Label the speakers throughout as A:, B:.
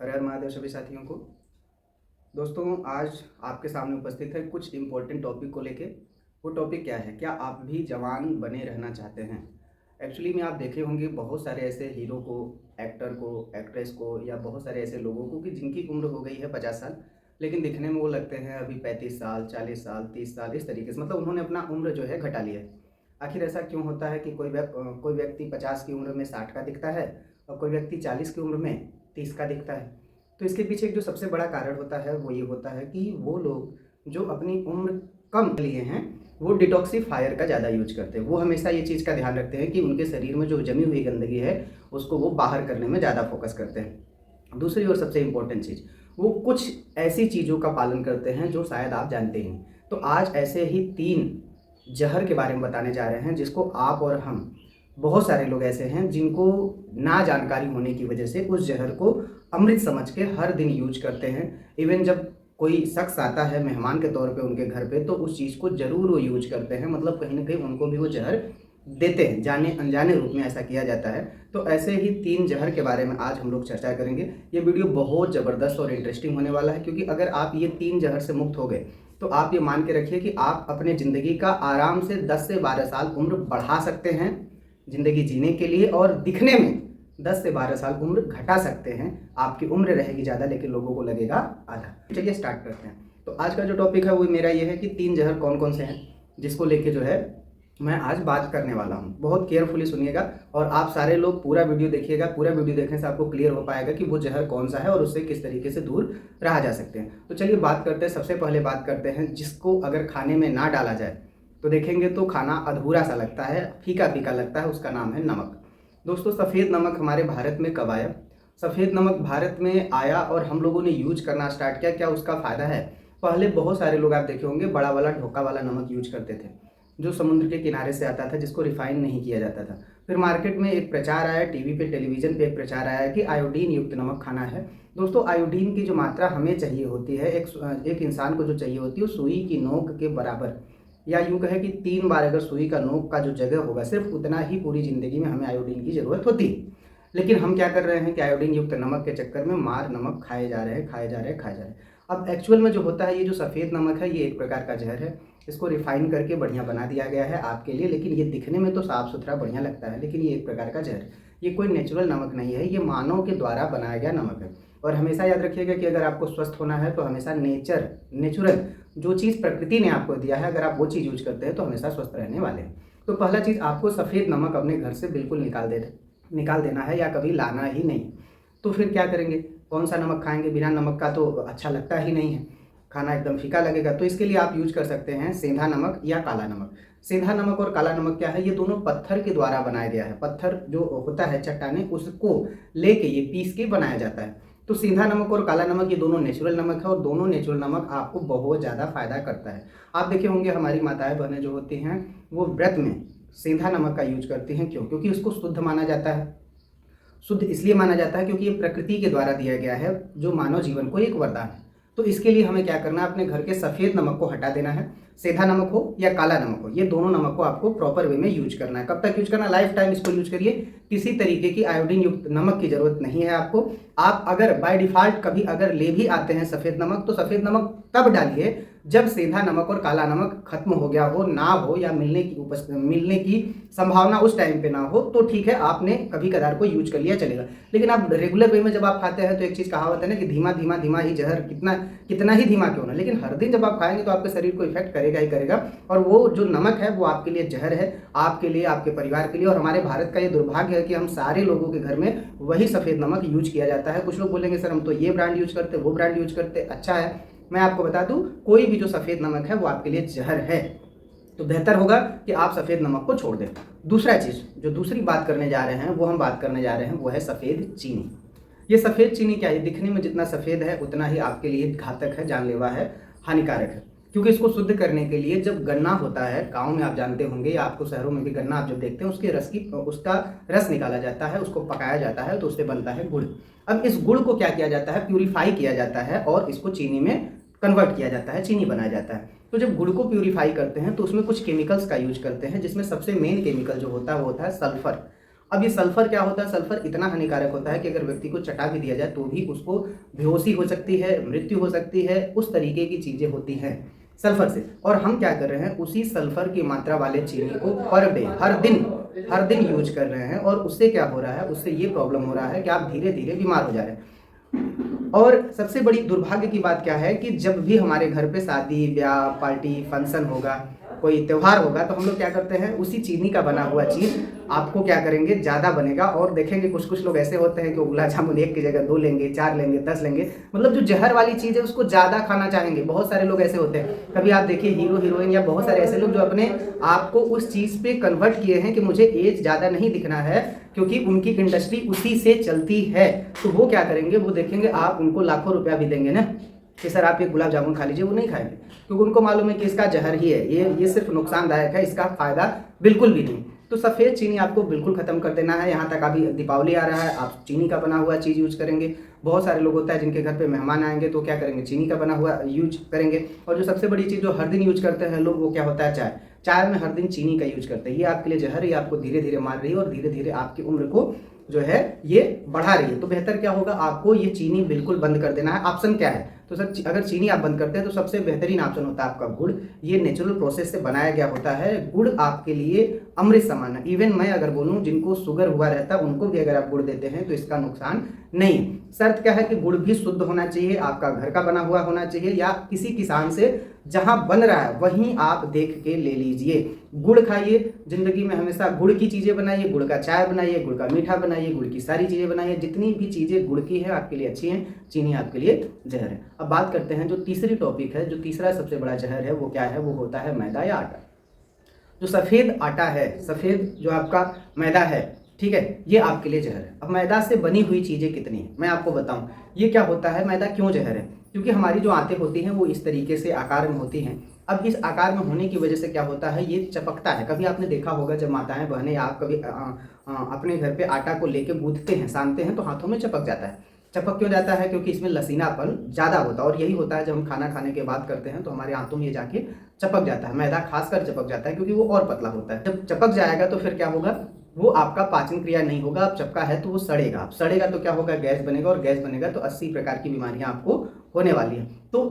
A: हर हर महादेव सभी साथियों को। दोस्तों, आज आपके सामने उपस्थित है कुछ इम्पोर्टेंट टॉपिक को लेके। वो टॉपिक क्या है? क्या आप भी जवान बने रहना चाहते हैं? एक्चुअली में आप देखे होंगे बहुत सारे ऐसे हीरो को, एक्टर को, एक्ट्रेस को, या बहुत सारे ऐसे लोगों को कि जिनकी उम्र हो गई है 50 साल, लेकिन दिखने में वो लगते हैं अभी 35 साल, 40 साल, 30 साल, इस तरीके से। मतलब उन्होंने अपना उम्र जो है घटा लिया है। आखिर ऐसा क्यों होता है कि कोई व्यक्ति 50 की उम्र में 60 का दिखता है और कोई व्यक्ति 40 की उम्र में 30 का दिखता है? तो इसके पीछे एक जो सबसे बड़ा कारण होता है वो ये होता है कि वो लोग जो अपनी उम्र कम लिए हैं वो डिटॉक्सीफायर का ज़्यादा यूज करते हैं। वो हमेशा ये चीज़ का ध्यान रखते हैं कि उनके शरीर में जो जमी हुई गंदगी है उसको वो बाहर करने में ज़्यादा फोकस करते हैं। दूसरी और सबसे इम्पोर्टेंट चीज़, वो कुछ ऐसी चीज़ों का पालन करते हैं जो शायद आप जानते ही नहीं। तो आज ऐसे ही 3 जहर के बारे में बताने जा रहे हैं जिसको आप और हम, बहुत सारे लोग ऐसे हैं जिनको ना जानकारी होने की वजह से उस जहर को अमृत समझ के हर दिन यूज करते हैं। इवन जब कोई शख्स आता है मेहमान के तौर पे उनके घर पे, तो उस चीज़ को ज़रूर वो यूज करते हैं। मतलब कहीं ना कहीं उनको भी वो जहर देते हैं, जाने अनजाने रूप में ऐसा किया जाता है। तो ऐसे ही 3 जहर के बारे में आज हम लोग चर्चा करेंगे। ये वीडियो बहुत ज़बरदस्त और इंटरेस्टिंग होने वाला है, क्योंकि अगर आप ये 3 जहर से मुक्त हो गए तो आप ये मान के रखिए कि आप अपने ज़िंदगी का आराम से 10 से 12 साल उम्र बढ़ा सकते हैं ज़िंदगी जीने के लिए, और दिखने में 10 से 12 साल उम्र घटा सकते हैं। आपकी उम्र रहेगी ज़्यादा लेकिन लोगों को लगेगा आधा। चलिए स्टार्ट करते हैं। तो आज का जो टॉपिक है वो मेरा ये है कि 3 जहर कौन कौन से हैं जिसको लेके जो है मैं आज बात करने वाला हूँ। बहुत केयरफुली सुनिएगा और आप सारे लोग पूरा वीडियो देखिएगा। पूरा वीडियो देखने से आपको क्लियर हो पाएगा कि वो जहर कौन सा है और उससे किस तरीके से दूर रहा जा सकते हैं। तो चलिए बात करते हैं। सबसे पहले बात करते हैं जिसको अगर खाने में ना डाला जाए तो देखेंगे तो खाना अधूरा सा लगता है, फीका फीका लगता है। उसका नाम है नमक। दोस्तों, सफ़ेद नमक हमारे भारत में कब आया? सफ़ेद नमक भारत में आया और हम लोगों ने यूज करना स्टार्ट किया। क्या उसका फ़ायदा है? पहले बहुत सारे लोग आप देखे होंगे बड़ा वाला ढोका वाला नमक यूज करते थे जो समुद्र के किनारे से आता था, जिसको रिफाइन नहीं किया जाता था। फिर मार्केट में एक प्रचार आया, टीवी पे, टेलीविज़न पे एक प्रचार आया कि आयोडीन युक्त नमक खाना है। दोस्तों, आयोडीन की जो मात्रा हमें चाहिए होती है, एक इंसान को जो चाहिए होती है, वो सुई की नोक के बराबर, या यूँ कहे कि 3 बार अगर सुई का नोक का जो जगह होगा, सिर्फ उतना ही पूरी ज़िंदगी में हमें आयोडीन की ज़रूरत होती है। लेकिन हम क्या कर रहे हैं कि आयोडीन युक्त नमक के चक्कर में मार नमक खाए जा रहे हैं, खाए जा रहे हैं, खाए जा रहे हैं। अब एक्चुअल में जो होता है, ये जो सफ़ेद नमक है ये एक प्रकार का जहर है। इसको रिफाइन करके बढ़िया बना दिया गया है आपके लिए, लेकिन ये दिखने में तो साफ़ सुथरा बढ़िया लगता है, लेकिन ये एक प्रकार का जहर है। ये कोई नेचुरल नमक नहीं है, ये मानव के द्वारा बनाया गया नमक है। और हमेशा याद रखिएगा कि अगर आपको स्वस्थ होना है तो हमेशा नेचुरल जो चीज़ प्रकृति ने आपको दिया है, अगर आप वो चीज़ यूज करते हैं तो हमेशा स्वस्थ रहने वाले हैं। तो पहला चीज़, आपको सफ़ेद नमक अपने घर से बिल्कुल निकाल देना है, या कभी लाना ही नहीं। तो फिर क्या करेंगे? कौन सा नमक खाएंगे? बिना नमक का तो अच्छा लगता ही नहीं है, खाना एकदम फीका लगेगा। तो इसके लिए आप यूज कर सकते हैं सेंधा नमक या काला नमक। सेंधा नमक और काला नमक क्या है? ये दोनों पत्थर के द्वारा बनाया गया है। पत्थर जो होता है, चट्टाने, उसको लेके ये पीस के बनाया जाता है। तो सीधा नमक और काला नमक ये दोनों नेचुरल नमक है, और दोनों नेचुरल नमक आपको बहुत ज़्यादा फायदा करता है। आप देखे होंगे हमारी माताएं बहनें जो होती हैं वो व्रत में सेंधा नमक का यूज करती हैं। क्यों? क्योंकि उसको शुद्ध माना जाता है। शुद्ध इसलिए माना जाता है क्योंकि ये प्रकृति के द्वारा दिया गया है, जो मानव जीवन को एक वरदान है। तो इसके लिए हमें क्या करना है? अपने घर के सफ़ेद नमक को हटा देना है। सेंधा नमक हो या काला नमक हो, ये दोनों नमक को आपको प्रॉपर वे में यूज करना है। कब तक यूज करना? लाइफ टाइम इसको यूज करिए। किसी तरीके की आयोडीन युक्त नमक की जरूरत नहीं है आपको। आप अगर बाय डिफॉल्ट कभी अगर ले भी आते हैं सफ़ेद नमक, तो सफ़ेद नमक तब डालिए जब सेंधा नमक और काला नमक खत्म हो गया हो, ना हो, या मिलने की संभावना उस टाइम पे ना हो, तो ठीक है, आपने कभी कदार को यूज कर लिया, चलेगा। लेकिन आप रेगुलर वे में जब आप खाते हैं तो एक चीज़ कहावत है ना कि धीमा धीमा धीमा ही जहर, कितना ही धीमा क्यों ना, लेकिन हर दिन जब आप खाएंगे तो आपके शरीर को इफेक्ट करेगा ही करेगा। और वो जो नमक है वो आपके लिए जहर है, आपके लिए, आपके परिवार के लिए। और हमारे भारत का ये दुर्भाग्य है कि हम सारे लोगों के घर में वही सफ़ेद नमक यूज किया जाता है। कुछ लोग बोलेंगे सर हम तो ये ब्रांड यूज करते, वो ब्रांड यूज करते। अच्छा है, मैं आपको बता दूं, कोई भी जो सफ़ेद नमक है वो आपके लिए जहर है। तो बेहतर होगा कि आप सफ़ेद नमक को छोड़ दें। दूसरा चीज़ जो दूसरी बात करने जा रहे हैं वो है सफ़ेद चीनी। ये सफ़ेद चीनी क्या है? दिखने में जितना सफ़ेद है उतना ही आपके लिए घातक है, जानलेवा है, हानिकारक है। क्योंकि इसको शुद्ध करने के लिए जब गन्ना होता है, गांव में आप जानते होंगे, या आपको शहरों में भी गन्ना आप जब देखते हैं, उसका रस निकाला जाता है, उसको पकाया जाता है, तो उससे बनता है गुड़। अब इस गुड़ को क्या किया जाता है? प्यूरीफाई किया जाता है और इसको चीनी में कन्वर्ट किया जाता है, चीनी बनाया जाता है। तो जब गुड़ को प्यूरीफाई करते हैं तो उसमें कुछ केमिकल्स का यूज करते हैं, जिसमें सबसे मेन केमिकल जो होता है वो होता है सल्फर। अब ये सल्फर क्या होता है, सल्फर इतना हानिकारक होता है कि अगर व्यक्ति को चटा भी दिया जाए तो भी उसको बेहोशी हो सकती है, मृत्यु हो सकती है, उस तरीके की चीज़ें होती हैं सल्फर से। और हम क्या कर रहे हैं, उसी सल्फर की मात्रा वाले चीनी को पर डे हर दिन यूज कर रहे हैं, और उससे क्या हो रहा है, उससे ये प्रॉब्लम हो रहा है कि आप धीरे धीरे बीमार हो जा रहे हैं। और सबसे बड़ी दुर्भाग्य की बात क्या है कि जब भी हमारे घर पे शादी ब्याह पार्टी फंक्शन होगा, कोई त्यौहार होगा, तो हम लोग क्या करते हैं, उसी चीनी का बना हुआ चीज़ आपको क्या करेंगे, ज़्यादा बनेगा। और देखेंगे कुछ लोग ऐसे होते हैं कि गुलाब जामुन एक की जगह 2 लेंगे, 4 लेंगे, 10 लेंगे, मतलब जो जहर वाली चीज़ है उसको ज़्यादा खाना चाहेंगे। बहुत सारे लोग ऐसे होते हैं, कभी आप देखिए हीरो हीरोइन या बहुत सारे ऐसे लोग जो अपने आप को उस चीज़ पे कन्वर्ट किए हैं कि मुझे एज ज़्यादा नहीं दिखना है, क्योंकि उनकी इंडस्ट्री उसी से चलती है। तो वो क्या करेंगे, वो देखेंगे आप उनको लाखों रुपया भी देंगे ना कि सर आप एक गुलाब जामुन खा लीजिए, वो नहीं खाएंगे, क्योंकि उनको मालूम है कि इसका जहर ही है, ये सिर्फ नुकसानदायक है, इसका फायदा बिल्कुल भी नहीं। तो सफ़ेद चीनी आपको बिल्कुल ख़त्म कर देना है। यहाँ तक अभी दीपावली आ रहा है, आप चीनी का बना हुआ चीज़ यूज करेंगे। बहुत सारे लोग होता है जिनके घर पे मेहमान आएंगे तो क्या करेंगे, चीनी का बना हुआ यूज करेंगे। और जो सबसे बड़ी चीज़ जो हर दिन यूज करते हैं लोग, वो क्या होता है, चाय में हर दिन चीनी का यूज करते हैं। ये आपके लिए जहर, ये आपको धीरे धीरे मार रही है और धीरे धीरे आपकी उम्र को जो है ये बढ़ा रही है। तो बेहतर क्या होगा, आपको ये चीनी बिल्कुल बंद कर देना है। ऑप्शन क्या है, तो सर अगर चीनी आप बंद करते हैं तो सबसे बेहतरीन ऑप्शन होता है आपका गुड़। ये नेचुरल प्रोसेस से बनाया गया होता है। गुड़ आपके लिए अमृत समान है। इवन मैं अगर बोलूँ, जिनको शुगर हुआ रहता है उनको भी अगर आप गुड़ देते हैं तो इसका नुकसान नहीं। शर्त क्या है कि गुड़ भी शुद्ध होना चाहिए, आपका घर का बना हुआ होना चाहिए, या किसी किसान से जहां बन रहा है वहीं आप देख के ले लीजिए। गुड़ खाइए, जिंदगी में हमेशा गुड़ की चीज़ें बनाइए, गुड़ का चाय बनाइए, गुड़ का मीठा बनाइए, गुड़ की सारी चीज़ें बनाइए। जितनी भी चीज़ें गुड़ की है आपके लिए अच्छी हैं, चीनी आपके लिए जहर है। अब बात करते हैं जो तीसरी टॉपिक है, जो तीसरा सबसे बड़ा जहर है वो क्या है, वो होता है मैदा या आटा। जो सफ़ेद आटा है, सफ़ेद जो आपका मैदा है, ठीक है, ये आपके लिए जहर है। अब मैदा से बनी हुई चीज़ें कितनी हैं मैं आपको बताऊं। ये क्या होता है, मैदा क्यों जहर है, क्योंकि हमारी जो आंतें होती हैं वो इस तरीके से आकार में होती हैं। अब इस आकार में होने की वजह से क्या होता है, ये चपकता है। कभी आपने देखा होगा जब माताएं बहनें या आप कभी अपने घर पे आटा को लेके गूंथते हैं, सानते हैं, तो हाथों में चपक जाता है। चपक क्यों जाता है, क्योंकि इसमें लसीनापन ज़्यादा होता है। और यही होता है जब हम खाना खाने के बाद करते हैं तो हमारे हाथों में ये जाके चपक जाता है। मैदा खासकर चपक जाता है क्योंकि वो और पतला होता है। जब चपक जाएगा तो फिर क्या होगा, वो आपका पाचन क्रिया नहीं होगा। अब चपका है तो वो सड़ेगा, अब सड़ेगा तो क्या होगा, गैस बनेगा, और गैस बनेगा तो 80 प्रकार की बीमारियां आपको होने वाली हैं। तो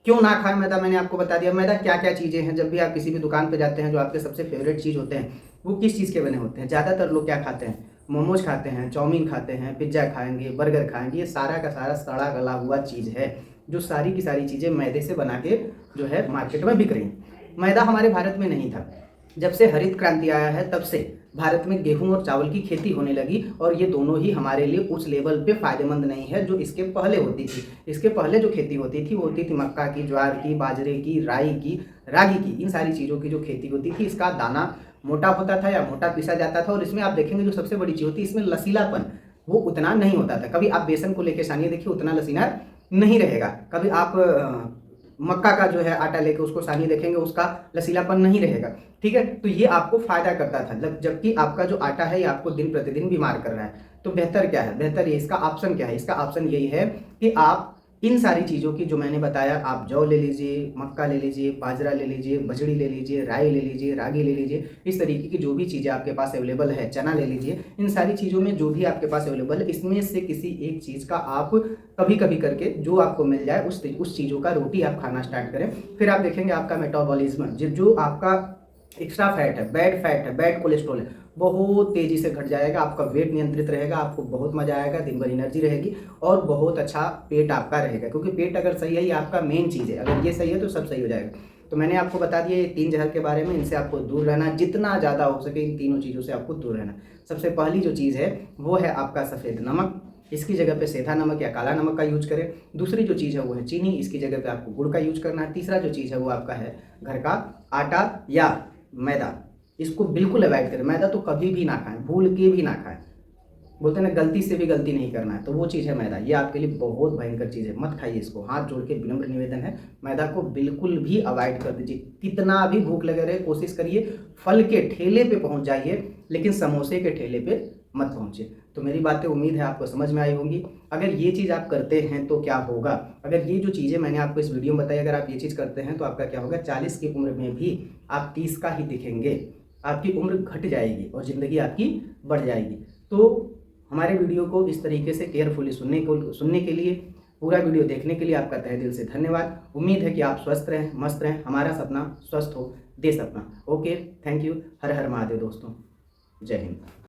A: क्यों ना खाएं मैदा, मैंने आपको बता दिया। मैदा क्या क्या चीज़ें हैं, जब भी आप किसी भी दुकान पर जाते हैं जो आपके सबसे फेवरेट चीज़ होते हैं वो किस चीज़ के बने होते हैं। ज़्यादातर लोग क्या खाते हैं, मोमोज खाते हैं, चाउमीन खाते हैं, पिज्ज़ा खाएंगे, बर्गर खाएंगे। ये सारा का सारा सड़ा गला हुआ चीज़ है, जो सारी की सारी चीज़ें मैदे से बना के जो है मार्केट में बिक रही हैं। मैदा हमारे भारत में नहीं था। जब से हरित क्रांति आया है तब से भारत में गेहूं और चावल की खेती होने लगी, और ये दोनों ही हमारे लिए उस लेवल पे फायदेमंद नहीं है जो इसके पहले होती थी। इसके पहले जो खेती होती थी वो होती थी मक्का की, ज्वार की, बाजरे की, राई की, रागी की, इन सारी चीज़ों की जो खेती होती थी। इसका दाना मोटा होता था या मोटा पीसा जाता था, और इसमें आप देखेंगे जो सबसे बड़ी चीज़ होती है, इसमें लसीलापन वो उतना नहीं होता था। कभी आप बेसन को लेके सानिए देखिए, उतना लसीना नहीं रहेगा। कभी आप मक्का का जो है आटा लेके उसको सानिए देखेंगे, उसका लसीलापन नहीं रहेगा। ठीक है, तो ये आपको फायदा करता था, जबकि आपका जो आटा है ये आपको दिन प्रतिदिन बीमार कर रहा है। तो बेहतर क्या है, बेहतर ये इसका ऑप्शन क्या है, इसका ऑप्शन यही है कि आप इन सारी चीज़ों की जो मैंने बताया, आप जौ ले लीजिए, मक्का ले लीजिए, बाजरा ले लीजिए, बजड़ी ले लीजिए, राई ले लीजिए, रागी ले लीजिए। इस तरीके की जो भी चीज़ें आपके पास अवेलेबल है, चना ले लीजिए। इन सारी चीज़ों में जो भी आपके पास अवेलेबल है, इसमें से किसी एक चीज़ का आप कभी कभी करके जो आपको मिल जाए उस चीज़ों का रोटी आप खाना स्टार्ट करें। फिर आप देखेंगे आपका मेटाबॉलिज्म, जो आपका एक्स्ट्रा फैट है, बैड कोलेस्ट्रॉल है, बहुत तेज़ी से घट जाएगा। आपका वेट नियंत्रित रहेगा, आपको बहुत मजा आएगा, दिन भर एनर्जी रहेगी, और बहुत अच्छा पेट आपका रहेगा। क्योंकि पेट अगर सही है, ये आपका मेन चीज़ है, अगर ये सही है तो सब सही हो जाएगा। तो मैंने आपको बता दिया ये 3 जहर के बारे में, इनसे आपको दूर रहना, जितना ज़्यादा हो सके इन तीनों चीज़ों से आपको दूर रहना। सबसे पहली जो चीज़ है वो है आपका सफ़ेद नमक, इसकी जगह पे सेंधा नमक या काला नमक का यूज करें। दूसरी जो चीज़ है वो है चीनी, इसकी जगह पे आपको गुड़ का यूज करना है। तीसरा जो चीज़ है वो आपका है घर का आटा या मैदा, इसको बिल्कुल अवॉइड करें। मैदा तो कभी भी ना खाएं, भूल के भी ना खाएं। बोलते हैं ना, गलती से भी गलती नहीं करना है, तो वो चीज़ है मैदा। ये आपके लिए बहुत भयंकर चीज़ है, मत खाइए इसको। हाथ जोड़ के विनम्र निवेदन है, मैदा को बिल्कुल भी अवॉइड कर दीजिए। कितना भी भूख लगे रहे, कोशिश करिए फल के ठेले पे पहुंच जाइए, लेकिन समोसे के ठेले पे मत पहुंचे। तो मेरी बातें उम्मीद है आपको समझ में आई होंगी। अगर ये चीज़ आप करते हैं तो क्या होगा, अगर ये जो चीज़ें मैंने आपको इस वीडियो में बताई, अगर आप ये चीज़ करते हैं तो आपका क्या होगा, 40 की उम्र में भी आप 30 का ही दिखेंगे। आपकी उम्र घट जाएगी और ज़िंदगी आपकी बढ़ जाएगी। तो हमारे वीडियो को इस तरीके से केयरफुली सुनने के लिए, पूरा वीडियो देखने के लिए आपका तहे दिल से धन्यवाद। उम्मीद है कि आप स्वस्थ रहें, मस्त रहें। हमारा सपना स्वस्थ हो, देश अपना। Okay, thank you. हर हर महादेव दोस्तों। जय हिंद।